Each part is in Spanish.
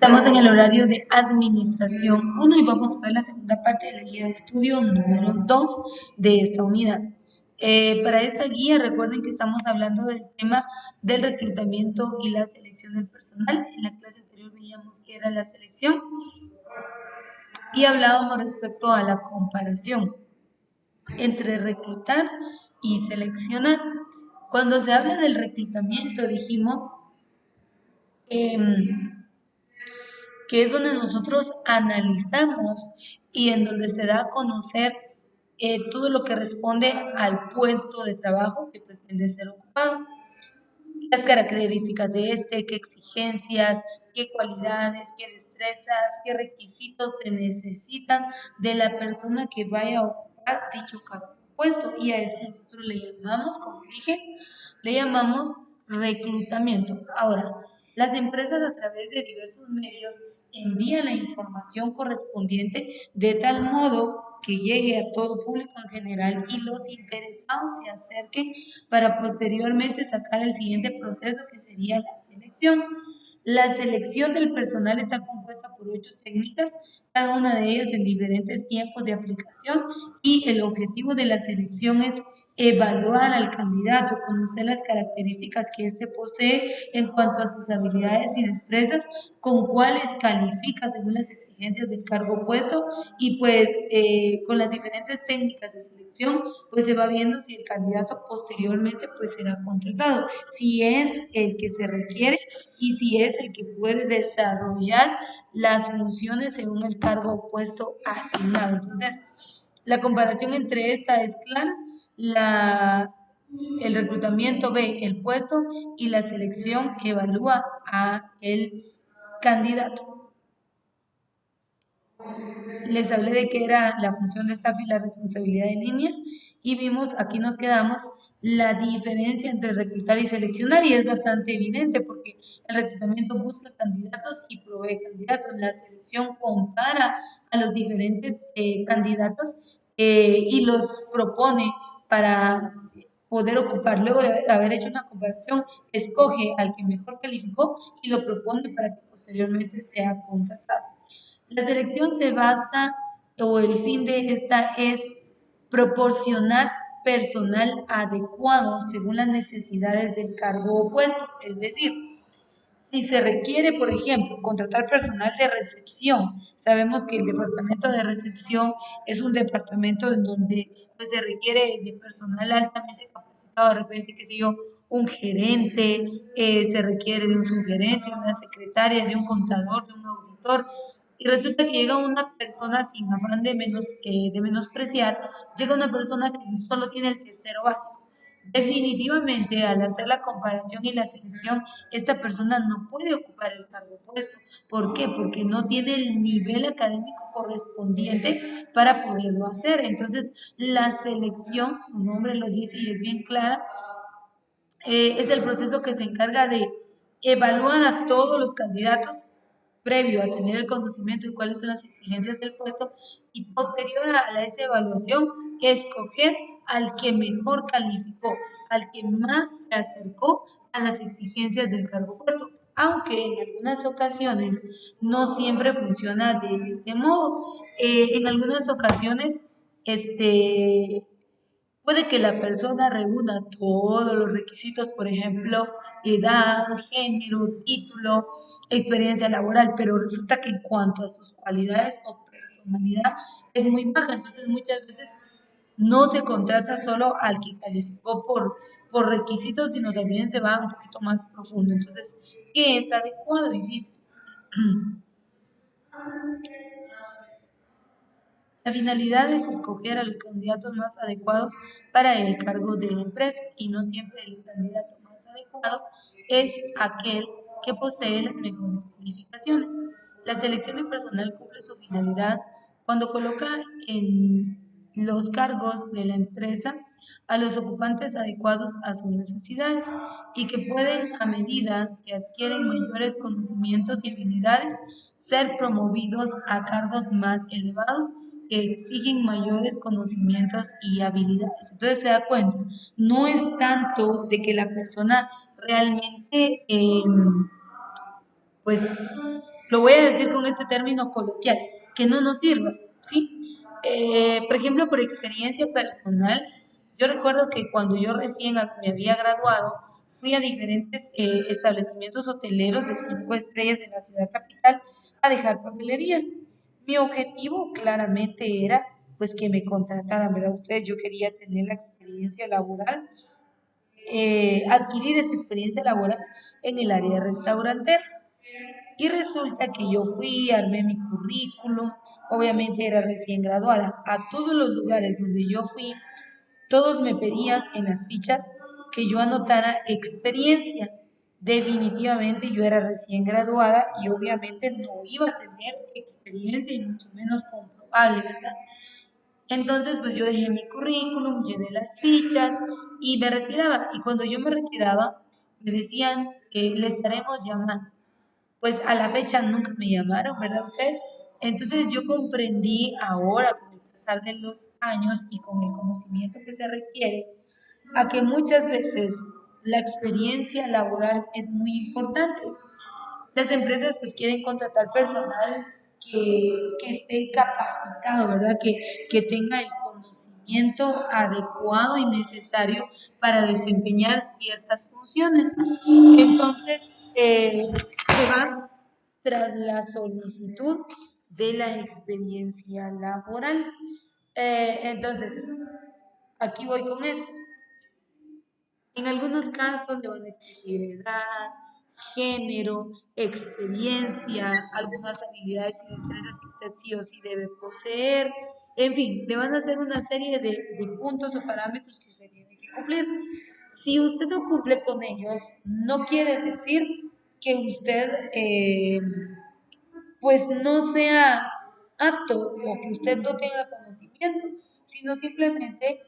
Estamos en el horario de Administración 1 y vamos a ver la segunda parte de la guía de estudio número 2 de esta unidad. Para esta guía recuerden que estamos hablando del tema del reclutamiento y la selección del personal. En la clase anterior veíamos que era la selección y hablábamos respecto a la comparación entre reclutar y seleccionar. Cuando se habla del reclutamiento dijimos que es donde nosotros analizamos y en donde se da a conocer todo lo que responde al puesto de trabajo que pretende ser ocupado, las características de este, qué exigencias, qué cualidades, qué destrezas, qué requisitos se necesitan de la persona que vaya a ocupar dicho cargo puesto, y a eso nosotros le llamamos, como dije, le llamamos reclutamiento. Ahora, las empresas a través de diversos medios envían la información correspondiente de tal modo que llegue a todo público en general y los interesados se acerquen para posteriormente sacar el siguiente proceso que sería la selección. La selección del personal está compuesta por 8 técnicas, cada una de ellas en diferentes tiempos de aplicación, y el objetivo de la selección es evaluar al candidato, conocer las características que éste posee en cuanto a sus habilidades y destrezas, con cuáles califica según las exigencias del cargo puesto, y pues con las diferentes técnicas de selección pues se va viendo si el candidato posteriormente pues será contratado, si es el que se requiere y si es el que puede desarrollar las funciones según el cargo puesto asignado. Entonces, la comparación entre esta es clara. El reclutamiento ve el puesto y la selección evalúa a el candidato. Les hablé de qué era la función de staff y la responsabilidad de línea, y vimos, aquí nos quedamos, la diferencia entre reclutar y seleccionar, y es bastante evidente porque el reclutamiento busca candidatos y provee candidatos. La selección compara a los diferentes candidatos y los propone para poder ocupar. Luego de haber hecho una comparación, escoge al que mejor calificó y lo propone para que posteriormente sea contratado. La selección se basa, o el fin de esta es proporcionar personal adecuado según las necesidades del cargo opuesto. Es decir, si se requiere, por ejemplo, contratar personal de recepción, sabemos que el departamento de recepción es un departamento en donde pues, se requiere de personal altamente capacitado, de repente, qué sé yo, un gerente, se requiere de un subgerente, de una secretaria, de un contador, de un auditor, y resulta que llega una persona sin afán de menospreciar, llega una persona que solo tiene el tercero básico. Definitivamente, al hacer la comparación y la selección, esta persona no puede ocupar el cargo puesto. ¿Por qué? Porque no tiene el nivel académico correspondiente para poderlo hacer. Entonces, la selección, su nombre lo dice y es bien clara, es el proceso que se encarga de evaluar a todos los candidatos previo a tener el conocimiento de cuáles son las exigencias del puesto, y posterior a esa evaluación escoger al que mejor calificó, al que más se acercó a las exigencias del cargo puesto, aunque en algunas ocasiones no siempre funciona de este modo. En algunas ocasiones puede que la persona reúna todos los requisitos, por ejemplo, edad, género, título, experiencia laboral, pero resulta que en cuanto a sus cualidades o personalidad es muy baja. Entonces muchas veces no se contrata solo al que calificó por requisitos, sino también se va un poquito más profundo. Entonces, ¿qué es adecuado? Y dice, la finalidad es escoger a los candidatos más adecuados para el cargo de la empresa, y no siempre el candidato más adecuado es aquel que posee las mejores calificaciones. La selección de personal cumple su finalidad cuando coloca en los cargos de la empresa a los ocupantes adecuados a sus necesidades y que pueden, a medida que adquieren mayores conocimientos y habilidades, ser promovidos a cargos más elevados que exigen mayores conocimientos y habilidades. Entonces se da cuenta, no es tanto de que la persona realmente pues Lo voy a decir con este término coloquial, que no nos sirva, ¿sí? Por ejemplo, por experiencia personal, yo recuerdo que cuando yo recién me había graduado, fui a diferentes establecimientos hoteleros de 5 estrellas en la ciudad capital a dejar papelería. Mi objetivo claramente era pues que me contrataran, ¿verdad? Ustedes, yo quería tener la experiencia laboral, adquirir esa experiencia laboral en el área restaurantera. Y resulta que yo fui, armé mi currículum, obviamente era recién graduada. A todos los lugares donde yo fui, todos me pedían en las fichas que yo anotara experiencia. Definitivamente yo era recién graduada y obviamente no iba a tener experiencia y mucho menos comprobable, ¿verdad? Entonces, pues yo dejé mi currículum, llené las fichas y me retiraba. Y cuando yo me retiraba, me decían, le estaremos llamando. Pues a la fecha nunca me llamaron, ¿verdad ustedes? Entonces yo comprendí ahora, con el pasar de los años y con el conocimiento que se requiere, a que muchas veces la experiencia laboral es muy importante. Las empresas pues quieren contratar personal que esté capacitado, ¿verdad? Que tenga el conocimiento adecuado y necesario para desempeñar ciertas funciones. Entonces, se va tras la solicitud de la experiencia laboral. Entonces, aquí voy con esto. En algunos casos le van a exigir edad, género, experiencia, algunas habilidades y destrezas que usted sí o sí debe poseer. En fin, le van a hacer una serie de puntos o parámetros que usted tiene que cumplir. Si usted no cumple con ellos, no quiere decir que usted pues no sea apto o que usted no tenga conocimiento, sino simplemente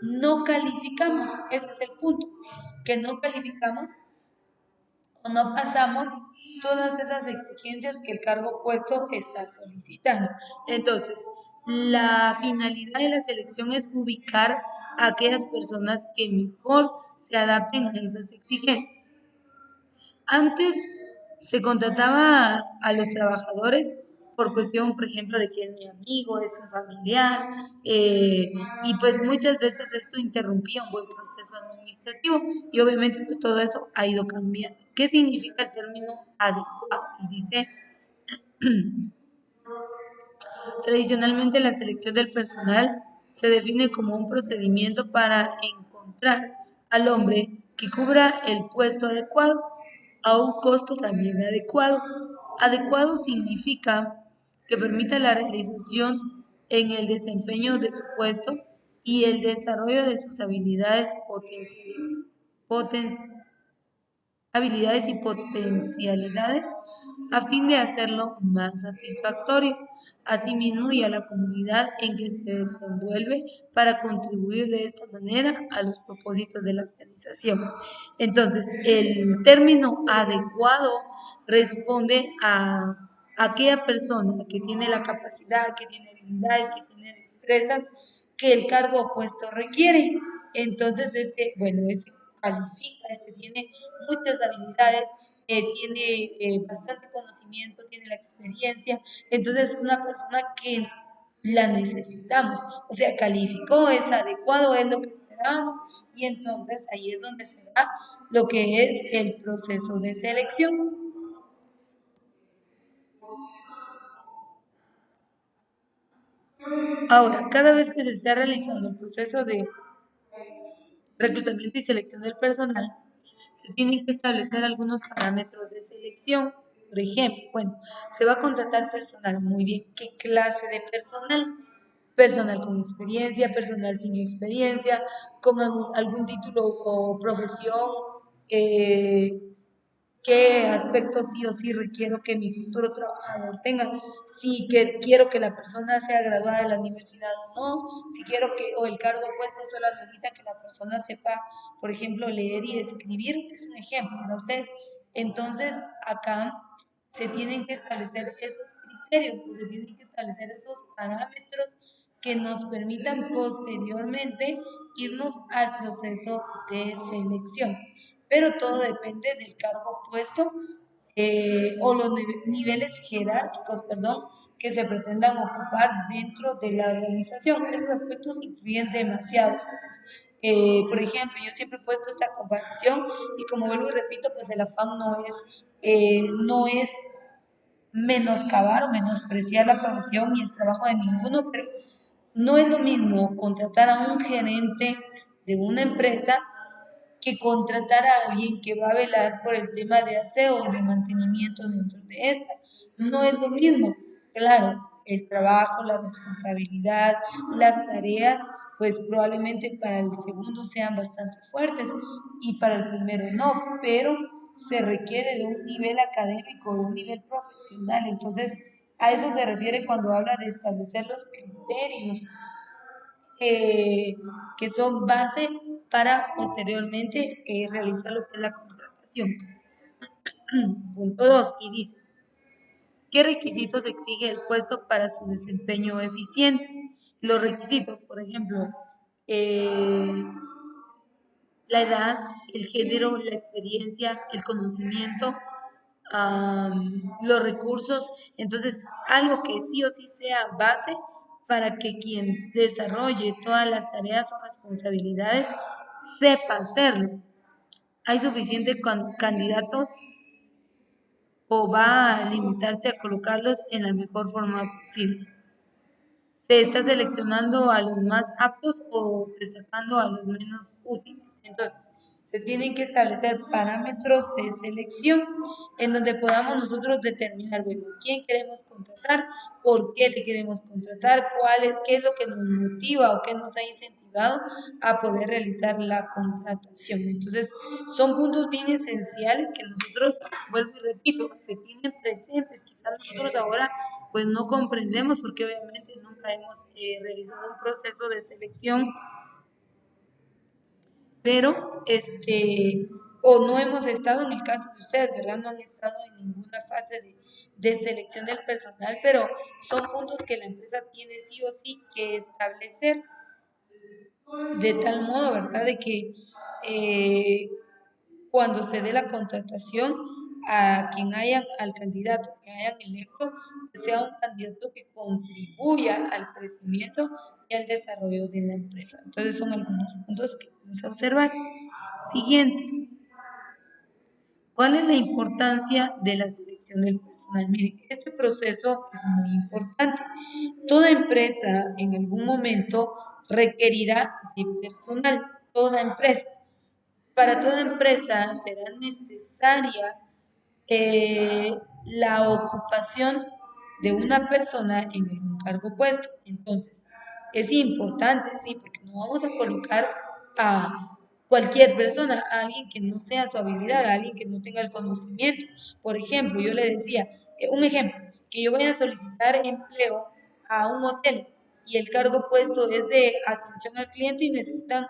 no calificamos, ese es el punto, que no calificamos o no pasamos todas esas exigencias que el cargo puesto está solicitando. Entonces, la finalidad de la selección es ubicar a aquellas personas que mejor se adapten a esas exigencias. Antes se contrataba a los trabajadores por cuestión, por ejemplo, de que es mi amigo, es un familiar, y pues muchas veces esto interrumpía un buen proceso administrativo y obviamente pues todo eso ha ido cambiando. ¿Qué significa el término adecuado? Y dice, tradicionalmente la selección del personal se define como un procedimiento para encontrar al hombre que cubra el puesto adecuado a un costo también adecuado. Adecuado significa que permita la realización en el desempeño de su puesto y el desarrollo de sus habilidades y potencialidades a fin de hacerlo más satisfactorio a sí mismo y a la comunidad en que se desenvuelve para contribuir de esta manera a los propósitos de la organización. Entonces, el término adecuado responde a aquella persona que tiene la capacidad, que tiene habilidades, que tiene destrezas que el cargo opuesto requiere. Entonces, este califica, tiene muchas habilidades, tiene bastante conocimiento, tiene la experiencia, entonces es una persona que la necesitamos, o sea, calificó, es adecuado, es lo que esperábamos, y entonces ahí es donde se da lo que es el proceso de selección. Ahora, cada vez que se está realizando el proceso de reclutamiento y selección del personal, se tienen que establecer algunos parámetros de selección. Por ejemplo, bueno, se va a contratar personal, muy bien, ¿qué clase de personal? Personal con experiencia, personal sin experiencia, con algún título o profesión, eh, qué aspectos sí o sí requiero que mi futuro trabajador tenga, si que, quiero que la persona sea graduada de la universidad o no, si quiero que, o el cargo puesto solo necesita que la persona sepa, por ejemplo, leer y escribir, es un ejemplo, ¿no? Ustedes, entonces acá se tienen que establecer esos criterios, pues se tienen que establecer esos parámetros que nos permitan posteriormente irnos al proceso de selección. pero todo depende del cargo puesto o los niveles jerárquicos, perdón, que se pretendan ocupar dentro de la organización. Esos aspectos influyen demasiado. Por ejemplo, yo siempre he puesto esta comparación y como vuelvo y repito, pues el afán no es menoscabar o menospreciar la profesión y el trabajo de ninguno, pero no es lo mismo contratar a un gerente de una empresa que contratar a alguien que va a velar por el tema de aseo o de mantenimiento dentro de esta. No es lo mismo. Claro, el trabajo, la responsabilidad, las tareas, pues probablemente para el segundo sean bastante fuertes y para el primero no, pero se requiere de un nivel académico, de un nivel profesional. Entonces, a eso se refiere cuando habla de establecer los criterios eh, que son base para posteriormente realizar lo que es la contratación. Punto 2, y dice, ¿qué requisitos exige el puesto para su desempeño eficiente? Los requisitos, por ejemplo, eh, la edad, el género, la experiencia, el conocimiento, los recursos. Entonces, algo que sí o sí sea base para que quien desarrolle todas las tareas o responsabilidades sepa hacerlo. ¿Hay suficientes candidatos o va a limitarse a colocarlos en la mejor forma posible? ¿Se está seleccionando a los más aptos o destacando a los menos útiles? Entonces, se tienen que establecer parámetros de selección en donde podamos nosotros determinar, bueno, quién queremos contratar, por qué le queremos contratar, qué es lo que nos motiva o qué nos ha incentivado a poder realizar la contratación. Entonces, son puntos bien esenciales que nosotros, vuelvo y repito, se tienen presentes. Quizás nosotros ahora pues no comprendemos porque obviamente nunca hemos realizado un proceso de selección, pero o no hemos estado en el caso de ustedes, ¿verdad? No han estado en ninguna fase de selección del personal, pero son puntos que la empresa tiene sí o sí que establecer de tal modo, ¿verdad? De que eh, cuando se dé la contratación a quien hayan, al candidato que hayan electo, que sea un candidato que contribuya al crecimiento y al desarrollo de la empresa. Entonces son algunos puntos que vamos a observar. Siguiente, ¿cuál es la importancia de la selección del personal? Miren, este proceso es muy importante. Toda empresa en algún momento requerirá de personal, toda empresa. Para toda empresa será necesaria la ocupación de una persona en algún cargo puesto. Entonces, es importante, sí, porque no vamos a colocar a cualquier persona, a alguien que no sea su habilidad, a alguien que no tenga el conocimiento. Por ejemplo, yo le decía, un ejemplo, que yo vaya a solicitar empleo a un hotel y el cargo puesto es de atención al cliente y necesitan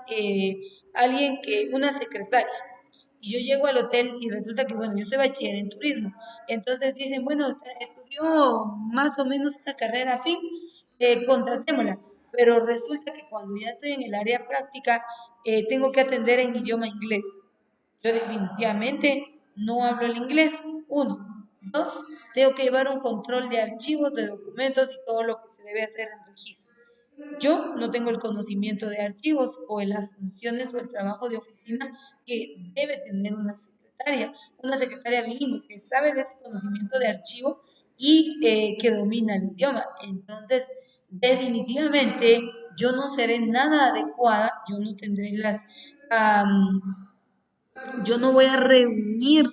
alguien una secretaria y yo llego al hotel y resulta que, bueno, yo soy bachiller en turismo. Entonces dicen, bueno, estudió más o menos esta carrera afín, contratémosla. Pero resulta que cuando ya estoy en el área práctica, tengo que atender en idioma inglés. Yo definitivamente no hablo el inglés. Uno. Dos, tengo que llevar un control de archivos, de documentos y todo lo que se debe hacer en registro. Yo no tengo el conocimiento de archivos o en las funciones o el trabajo de oficina que debe tener una secretaria bilingüe que sabe de ese conocimiento de archivo y que domina el idioma. Entonces, definitivamente yo no seré nada adecuada, yo no tendré yo no voy a reunir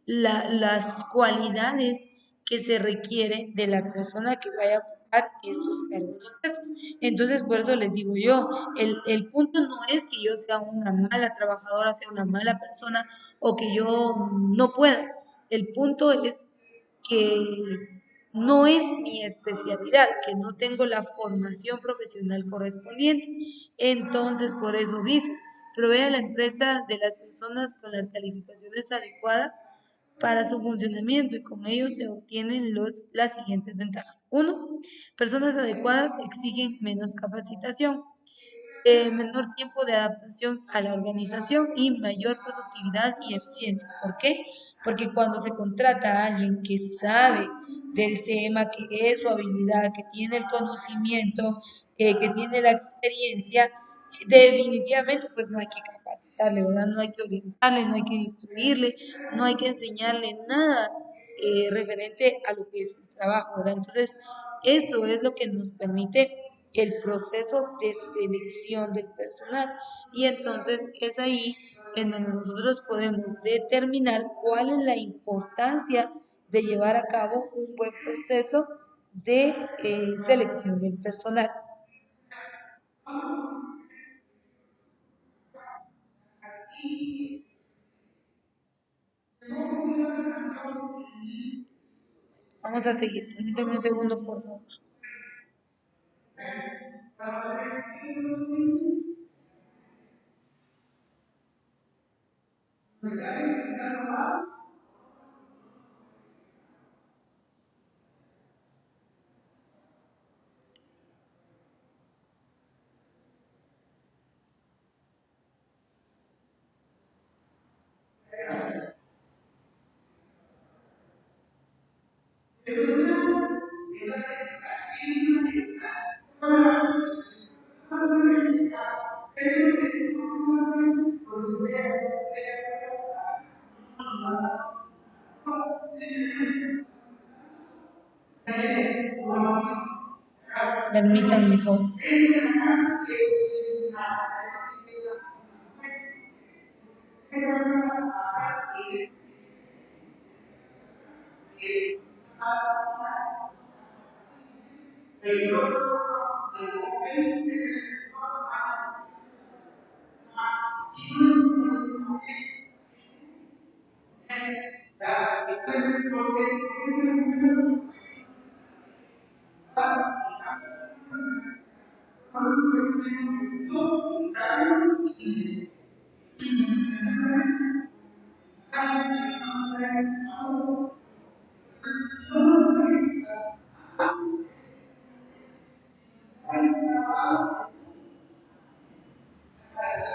las cualidades que se requiere de la persona que vaya a ocupar estos cargos o puestos. Entonces, por eso les digo yo, el punto no es que yo sea una mala trabajadora, sea una mala persona o que yo no pueda. El punto es que no es mi especialidad, que no tengo la formación profesional correspondiente. Entonces, por eso dice, provee a la empresa de las personas con las calificaciones adecuadas para su funcionamiento y con ello se obtienen las siguientes ventajas. Uno, personas adecuadas exigen menos capacitación. menor tiempo de adaptación a la organización y mayor productividad y eficiencia. ¿Por qué? Porque cuando se contrata a alguien que sabe del tema, que es su habilidad, que tiene el conocimiento, que tiene la experiencia, definitivamente pues no hay que capacitarle, ¿verdad? No hay que orientarle, no hay que instruirle, no hay que enseñarle nada referente a lo que es el trabajo, ¿verdad? Entonces, eso es lo que nos permite el proceso de selección del personal. Y entonces es ahí en donde nosotros podemos determinar cuál es la importancia de llevar a cabo un buen proceso de selección del personal. Vamos a seguir. Permítame un segundo, por favor. Permítanme, por favor.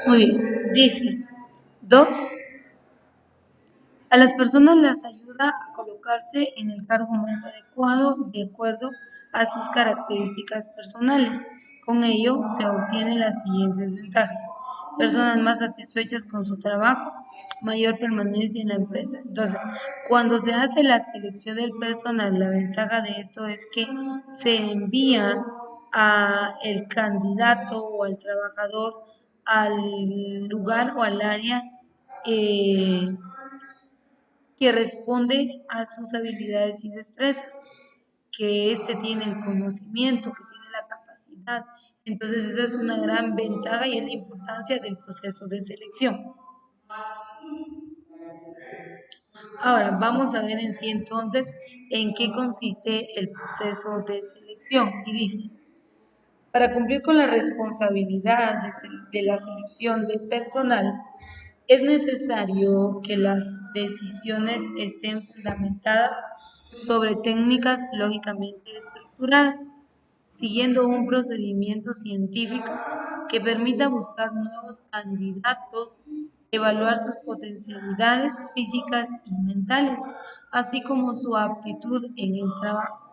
Muy bien. Dice, dos, a las personas las ayuda a colocarse en el cargo más adecuado de acuerdo a sus características personales. Con ello se obtienen las siguientes ventajas. Personas más satisfechas con su trabajo, mayor permanencia en la empresa. Entonces, cuando se hace la selección del personal, la ventaja de esto es que se envía a el candidato o al trabajador al lugar o al área eh, que responde a sus habilidades y destrezas, que éste tiene el conocimiento, que tiene la capacidad. Entonces esa es una gran ventaja y es la importancia del proceso de selección. Ahora vamos a ver en sí entonces en qué consiste el proceso de selección. Y dice, para cumplir con la responsabilidad de la selección de personal, es necesario que las decisiones estén fundamentadas sobre técnicas lógicamente estructuradas, siguiendo un procedimiento científico que permita buscar nuevos candidatos, evaluar sus potencialidades físicas y mentales, así como su aptitud en el trabajo.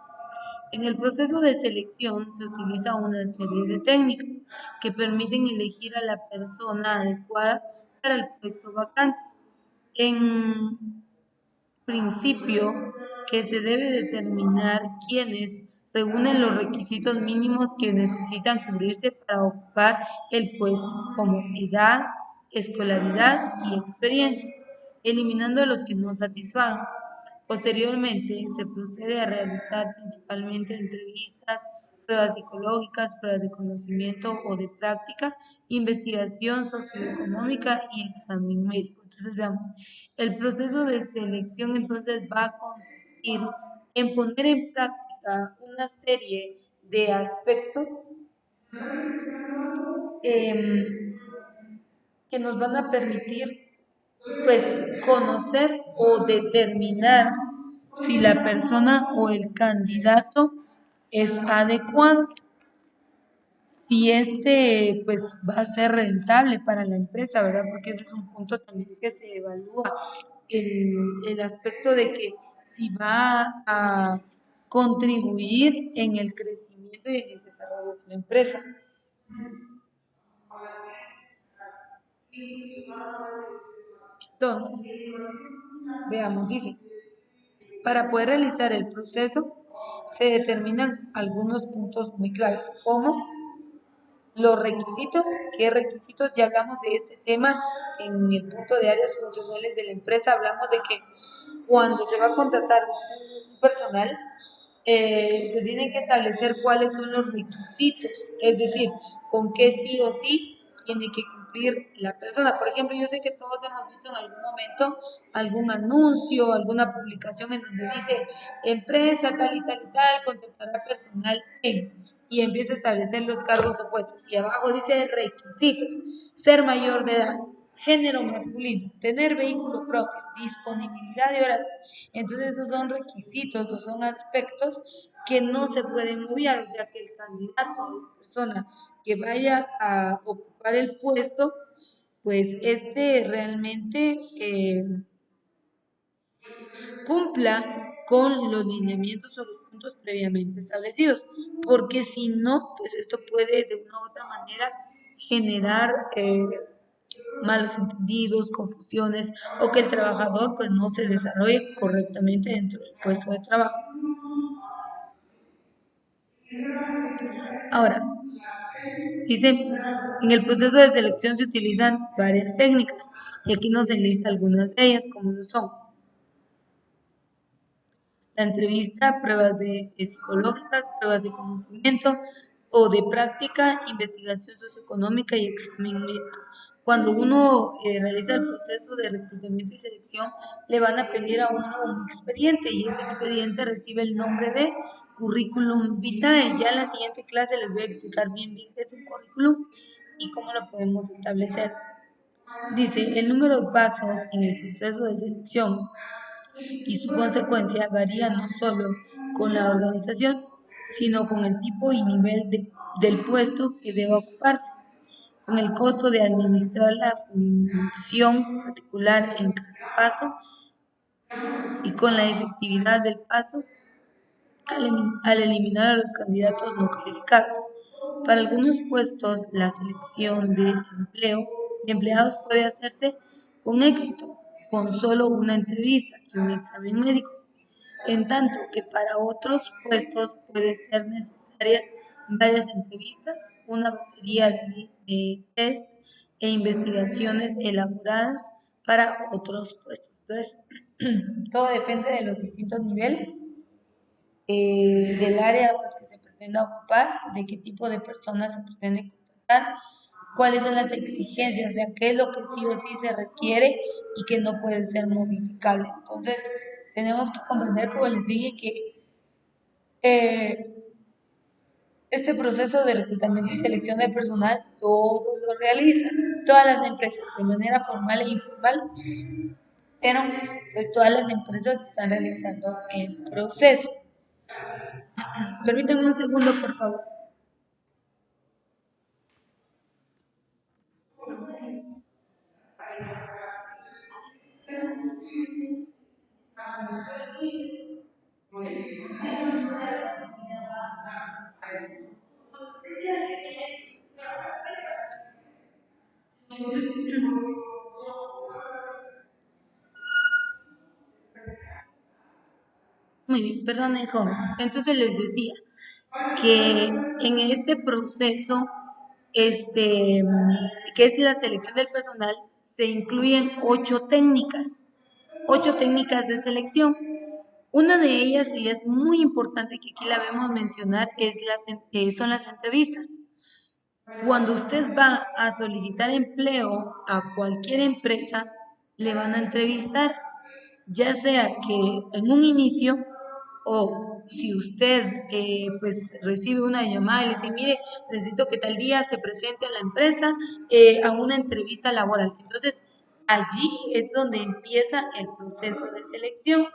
En el proceso de selección se utiliza una serie de técnicas que permiten elegir a la persona adecuada para el puesto vacante. En principio, que se debe determinar quiénes reúnen los requisitos mínimos que necesitan cubrirse para ocupar el puesto, como edad, escolaridad y experiencia, eliminando los que no satisfagan. Posteriormente, se procede a realizar principalmente entrevistas, pruebas psicológicas, pruebas de conocimiento o de práctica, investigación socioeconómica y examen médico. Entonces, veamos, el proceso de selección entonces va a consistir en poner en práctica una serie de aspectos em, que nos van a permitir pues conocer o determinar si la persona o el candidato es adecuado. y pues va a ser rentable para la empresa, ¿verdad? Porque ese es un punto también que se evalúa, el aspecto de que si va a contribuir en el crecimiento y en el desarrollo de la empresa. Entonces, veamos, dice, para poder realizar el proceso se determinan algunos puntos muy claves, como los requisitos. ¿Qué requisitos? Ya hablamos de este tema en el punto de áreas funcionales de la empresa. Hablamos de que cuando se va a contratar un personal, se tienen que establecer cuáles son los requisitos, es decir, con qué sí o sí tiene que cumplir la persona. Por ejemplo, yo sé que todos hemos visto en algún momento algún anuncio, alguna publicación en donde dice empresa tal y tal y tal, contratará personal y empieza a establecer los cargos opuestos. Y abajo dice requisitos: ser mayor de edad, género masculino, tener vehículo propio, disponibilidad de horario. Entonces esos son requisitos o son aspectos que no se pueden obviar, o sea que el candidato o la persona que vaya a ocupar el puesto, pues realmente cumpla con los lineamientos o los puntos previamente establecidos, porque si no, pues esto puede de una u otra manera generar malos entendidos, confusiones, o que el trabajador pues no se desarrolle correctamente dentro del puesto de trabajo. Ahora, dice, en el proceso de selección se utilizan varias técnicas y aquí nos enlista algunas de ellas, como lo son la entrevista, pruebas psicológicas, pruebas de conocimiento o de práctica, investigación socioeconómica y examen médico. Cuando uno realiza el proceso de reclutamiento y selección, le van a pedir a uno un expediente y ese expediente recibe el nombre de currículum vitae. Ya en la siguiente clase les voy a explicar bien qué es un currículum y cómo lo podemos establecer. Dice, el número de pasos en el proceso de selección y su consecuencia varía no solo con la organización, sino con el tipo y nivel del puesto que deba ocuparse, con el costo de administrar la función particular en cada paso y con la efectividad del paso al eliminar a los candidatos no calificados. Para algunos puestos, la selección de empleados puede hacerse con éxito, con solo una entrevista y un examen médico, en tanto que para otros puestos puede ser necesarias varias entrevistas, una batería de test e investigaciones elaboradas para otros puestos. Entonces, todo depende de los distintos niveles del área pues, que se pretenda ocupar, de qué tipo de personas se pretende contratar, cuáles son las exigencias, o sea, qué es lo que sí o sí se requiere y que no puede ser modificable. Entonces, tenemos que comprender, como les dije, que eh, este proceso de reclutamiento y selección de personal todo lo realizan todas las empresas de manera formal e informal, pero pues todas las empresas están realizando el proceso. Permítanme un segundo, por favor. Muy bien, perdonen jóvenes. Entonces les decía que en este proceso, este, que es la selección del personal, se incluyen 8 técnicas de selección. Una de ellas, y es muy importante que aquí la vemos mencionar, son las entrevistas. Cuando usted va a solicitar empleo a cualquier empresa, le van a entrevistar, ya sea que en un inicio o si usted pues recibe una llamada y le dice, mire, necesito que tal día se presente a la empresa a una entrevista laboral. Entonces, allí es donde empieza el proceso de selección.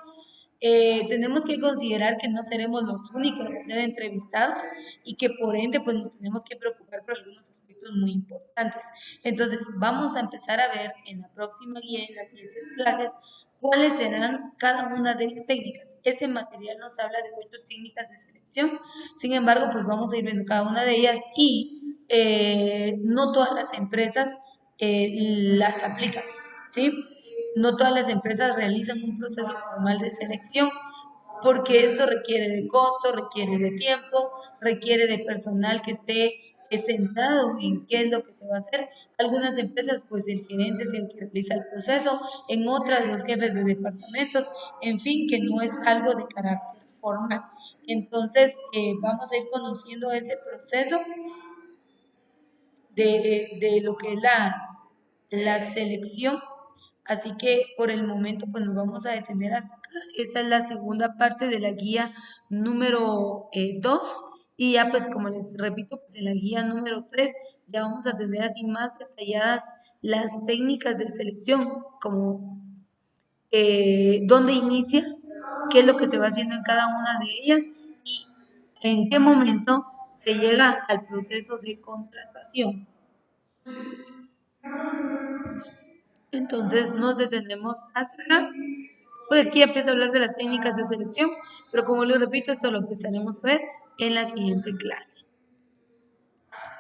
tenemos que considerar que no seremos los únicos a ser entrevistados y que por ende pues nos tenemos que preocupar por algunos aspectos muy importantes. Entonces vamos a empezar a ver en la próxima guía, en las siguientes clases, cuáles serán cada una de las técnicas. Este material nos habla de 8 técnicas de selección, sin embargo pues vamos a ir viendo cada una de ellas y no todas las empresas las aplican, ¿sí? No todas las empresas realizan un proceso formal de selección porque esto requiere de costo, requiere de tiempo, requiere de personal que esté centrado en qué es lo que se va a hacer. Algunas empresas, pues el gerente es el que realiza el proceso, en otras los jefes de departamentos, en fin, que no es algo de carácter formal. Entonces, vamos a ir conociendo ese proceso de lo que es la selección. Así que por el momento pues nos vamos a detener hasta acá. Esta es la segunda parte de la guía número 2 y ya pues como les repito, pues en la guía número 3 ya vamos a tener así más detalladas las técnicas de selección, como dónde inicia, qué es lo que se va haciendo en cada una de ellas y en qué momento se llega al proceso de contratación. Entonces nos detenemos hasta acá. Por aquí empieza a hablar de las técnicas de selección, pero como les repito, esto lo empezaremos a ver en la siguiente clase.